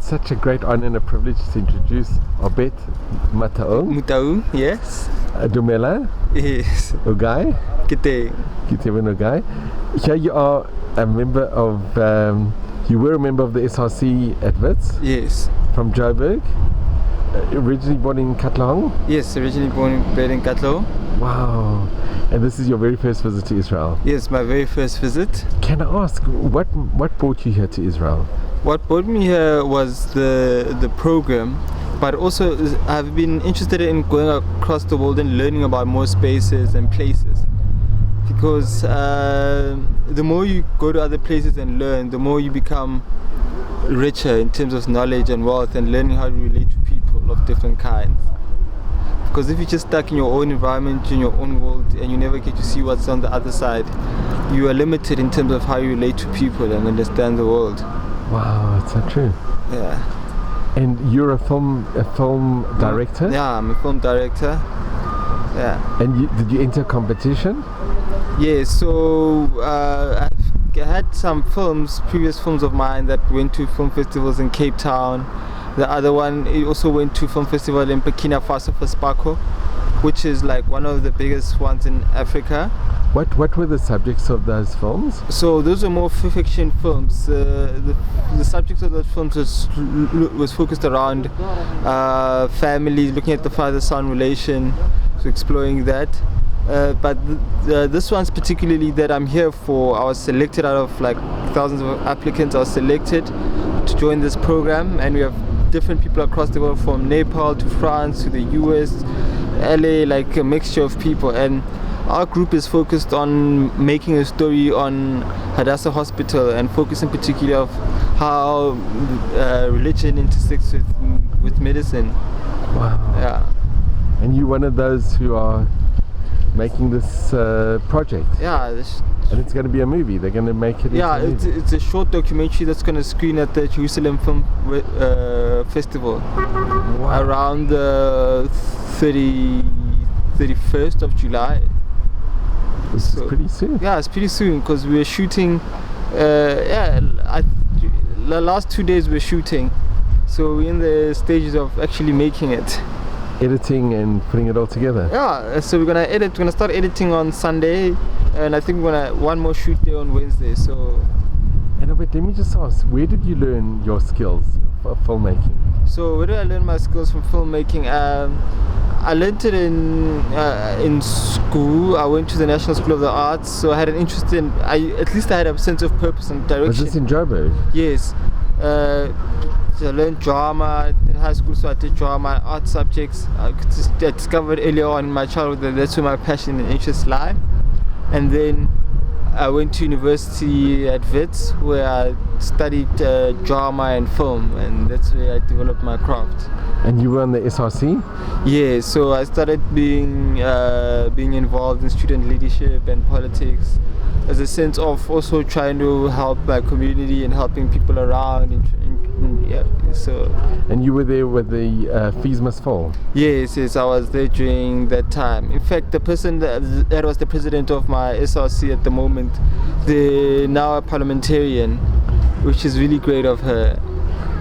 it's such a great honor and a privilege to introduce Obet Mutaung, yes. Dumela Yes. Ugai. Kite. Ugai. Here you are a member of, you were a member of the SRC at Wits. Yes. From Joburg. Originally born in Katlehong? Yes, originally born and bred in Katlehong. Wow. And this is your very first visit to Israel? Yes, my very first visit. Can I ask, what brought you here to Israel? What brought me here was the program, but also I've been interested in going across the world and learning about more spaces and places. Because the more you go to other places and learn, the more you become richer in terms of knowledge and wealth and learning how to relate to people of different kinds. Because if you're just stuck in your own environment, in your own world, and you never get to see what's on the other side, you are limited in terms of how you relate to people and understand the world. Wow, that's so true. Yeah. And you're a film director? Yeah, I'm a film director. Yeah. And did you enter competition? Yeah, so I had some previous films of mine that went to film festivals in Cape Town. The other one, it also went to film festival in Burkina Faso for Spaco, which is like one of the biggest ones in Africa. What were the subjects of those films? So those are more fiction films. The subjects of those films was focused around families, looking at the father-son relation, so exploring that. But this one's particularly that I'm here for, I was selected out of like thousands of applicants. I was selected to join this program, and we have different people across the world, from Nepal to France to the US, LA, like a mixture of people. And our group is focused on making a story on Hadassah Hospital and focusing particularly of how religion intersects with medicine. Wow. Yeah. And you're one of those who are making this project. Yeah. And it's going to be a movie. They're going to make it. Yeah, it's a short documentary that's going to screen at the Jerusalem Film Festival. Wow. Around the 31st of July. This is pretty soon. Yeah, it's pretty soon because we're shooting. The last 2 days we're shooting, so we're in the stages of actually making it. Editing and putting it all together. Yeah, so we're gonna start editing on Sunday, and I think we're gonna one more shoot day on Wednesday. So. And let me just ask, where did you learn your skills for filmmaking? So where did I learn my skills from filmmaking? I learned it in school. I went to the National School of the Arts, so I had an interest in. At least I had a sense of purpose and direction. Was this in Joburg? Yes. So I learned drama in high school, so I did drama and art subjects. I discovered earlier on in my childhood that that's where my passion and interests lie. And then I went to university at Wits, where I studied drama and film, and that's where I developed my craft. And you were on the SRC? Yeah, so I started being involved in student leadership and politics as a sense of also trying to help my community and helping people around. And you were there with the Fees Must Fall? Yes, I was there during that time. In fact, the person that was the president of my SRC at the moment, they're now a parliamentarian, which is really great of her.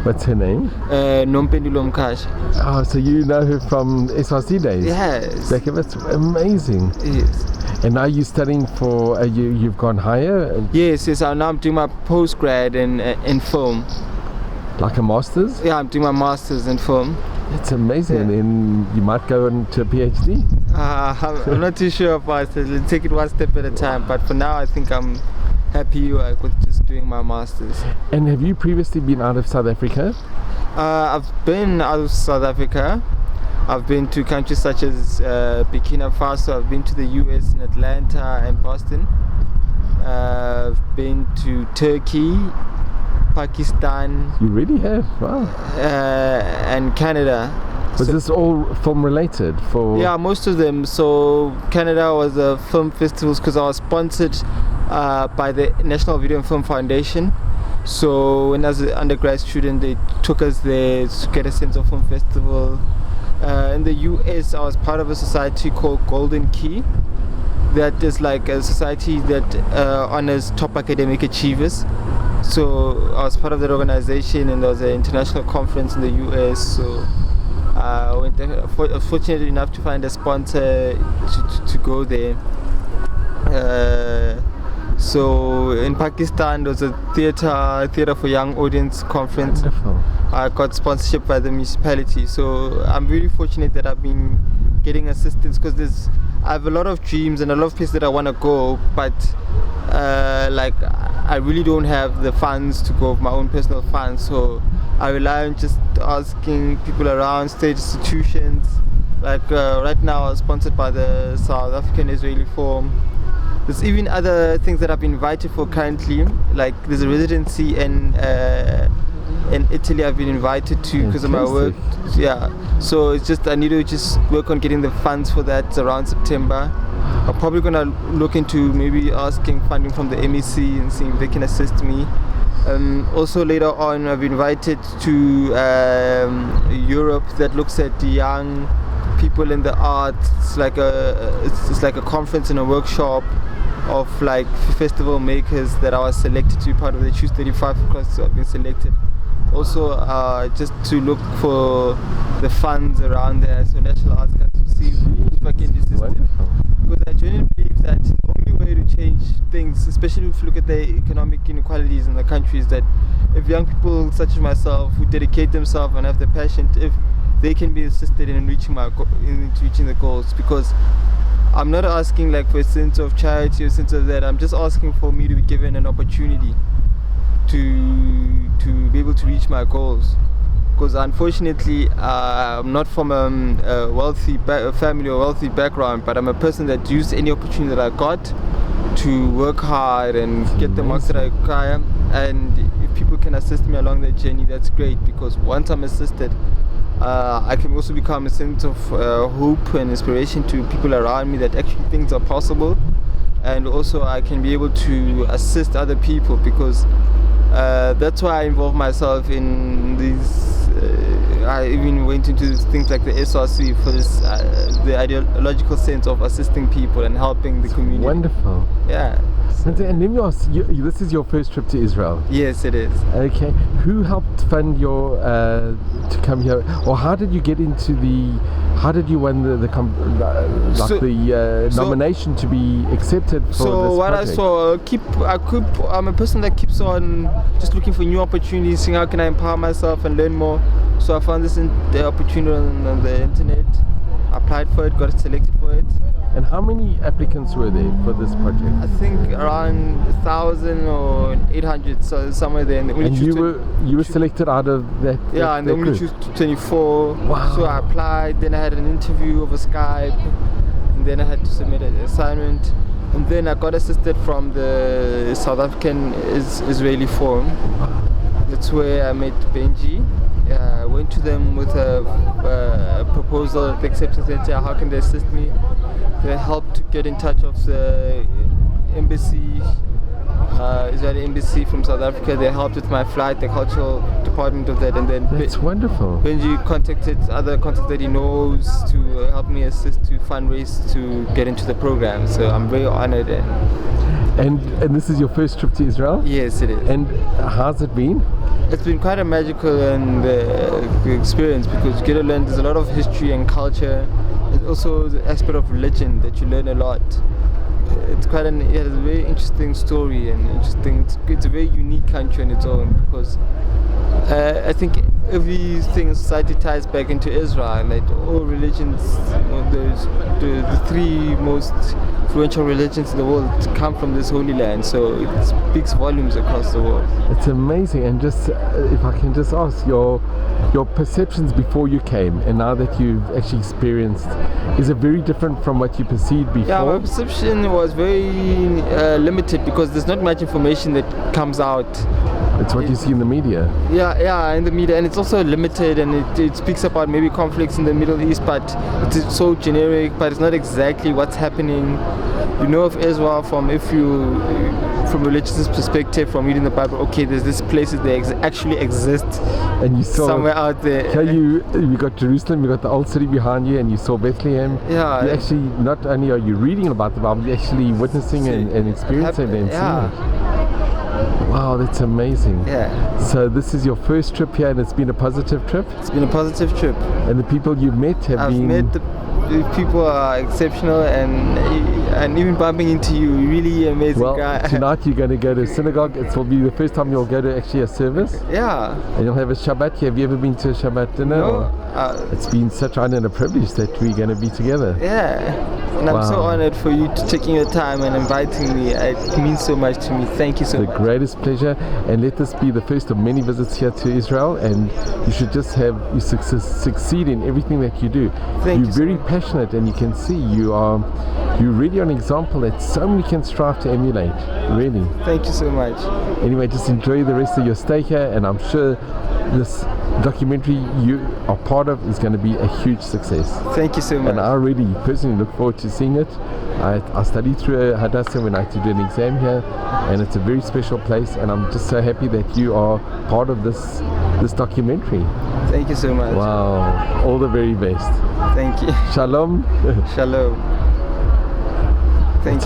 What's her name? Nompendulo Mkash. Oh, so you know her from SRC days? Yes. That's amazing. Yes. And now you're studying for, you've gone higher? Yes, now I'm doing my postgrad in film. Like a master's? Yeah, I'm doing my master's in film. It's amazing. Yeah. And you might go into a PhD? I'm not too sure about it. Let's take it one step at a time. But for now, I think I'm happy with just doing my master's. And have you previously been out of South Africa? I've been out of South Africa. I've been to countries such as Burkina Faso. I've been to the US in Atlanta and Boston. I've been to Turkey, Pakistan. You really have? Wow. And Canada. Was this all film related? Yeah, most of them. So Canada was a film festivals because I was sponsored by the National Video and Film Foundation. So when I was an undergrad student, they took us there to get a sense of film festival. In the US, I was part of a society called Golden Key. That is like a society that honors top academic achievers. So I was part of that organization, and there was an international conference in the US. So I went there, was fortunate enough to find a sponsor to go there. So in Pakistan, there was a theater for young audience conference. Wonderful. I got sponsorship by the municipality. So I'm really fortunate that I've been getting assistance, because I have a lot of dreams and a lot of places that I want to go, but like I really don't have the funds to go, my own personal funds. So I rely on just asking people around, state institutions. Like right now, I'm sponsored by the South African Israeli Forum. There's even other things that I've been invited for currently. Like there's a residency in Italy I've been invited to because of my work. Yeah. So it's just I need to just work on getting the funds for that around September. I'm probably gonna look into maybe asking funding from the MEC and seeing if they can assist me. Also later on, I've been invited to Europe that looks at the young people in the arts. It's like a conference and a workshop of like festival makers that I was selected to be part of the Choose 35 class. So I've been selected. Also just to look for the funds around there, so National Arts Council, to see if I can be assisted. Because I genuinely believe that the only way to change things, especially if you look at the economic inequalities in the country, is that if young people such as myself who dedicate themselves and have the passion, if they can be assisted in reaching the goals. Because I'm not asking like for a sense of charity or sense of that. I'm just asking for me to be given an opportunity to be able to reach my goals. Because unfortunately, I'm not from a wealthy family or wealthy background, but I'm a person that used any opportunity that I got to work hard and get the marks that I require. And if people can assist me along that journey, that's great, because once I'm assisted, I can also become a sense of hope and inspiration to people around me that actually things are possible. And also I can be able to assist other people, because that's why I involve myself in these. I even went into things like the SRC for this, the ideological sense of assisting people and helping the community. Wonderful. Yeah. And let me ask you, this is your first trip to Israel? Yes, it is. Okay. Who helped fund your to come here, or how did you get into how did you win the nomination to be accepted for so this what project? I saw, I'm a person that keeps on just looking for new opportunities, seeing how can I empower myself and learn more. So I found the opportunity on the internet, applied for it, got selected for it. And how many applicants were there for this project? I think around 1,000 or 800, so somewhere there. And you were selected out of that? Yeah, and they only choose 24. Wow. So I applied, then I had an interview over Skype, and then I had to submit an assignment. And then I got assisted from the South African Israeli Forum. That's where I met Benji. I went to them with a proposal, the acceptance letter, how can they assist me. They helped to get in touch of the embassy, Israeli embassy from South Africa. They helped with my flight, the cultural department of that, and then that's wonderful. Benji contacted other contacts that he knows to help me assist to fundraise to get into the program. So I'm very honored. And this is your first trip to Israel? Yes, it is. And how's it been? It's been quite a magical experience, because you get to learn, there's a lot of history and culture. There's also the aspect of religion that you learn a lot. It's quite it has a very interesting story and interesting. It's a very unique country on its own, because I think everything in society ties back into Israel. Like all religions, the three most influential religions in the world come from this holy land. So it speaks volumes across the world. It's amazing. And just if I can just ask, your perceptions before you came and now that you've actually experienced, is it very different from what you perceived before? Yeah, my perception was very limited, because there's not much information that comes out. It's what you see in the media. Yeah, in the media, and it's also limited, and it speaks about maybe conflicts in the Middle East, but it's so generic, but it's not exactly what's happening. You know of Israel from religious perspective, from reading the Bible. Okay, there's this places they actually exist, and you saw somewhere out there. Okay, you got Jerusalem, you got the old city behind you, and you saw Bethlehem. Yeah. You actually, not only are you reading about the Bible, you're actually witnessing and experiencing it and seeing it. Wow, that's amazing. Yeah, So this is your first trip here, and it's been a positive trip. it's been a positive trip. And the people you've met have I've been. met the people are exceptional, and even bumping into you, really amazing Well, guy. tonight you're going to go to synagogue. It will be the first time you'll go to actually a service, Yeah. and you'll have a Shabbat. Have you ever been to a Shabbat dinner? No. It's been such an honor and a privilege that we're going to be together. Yeah. And I'm so Wow. honored for you to taking your time and inviting me. It means so much to me. Thank you so The much. greatest pleasure, and let this be the first of many visits here to Israel, and you should just have you succeed in everything that you do. Thank You're you so very much. passionate, and you can see you're really an example that so many can strive to emulate. Really. Thank you so much. Anyway, just enjoy the rest of your stay here, and I'm sure this documentary you are part of is going to be a huge success. Thank you so much. And I really personally look forward to seeing it. I studied through Hadassah when I had to do an exam here, and it's a very special place, and I'm just so happy that you are part of this documentary. Thank you so much. Wow, all the very best. Thank you. Shalom. Shalom. Thank you.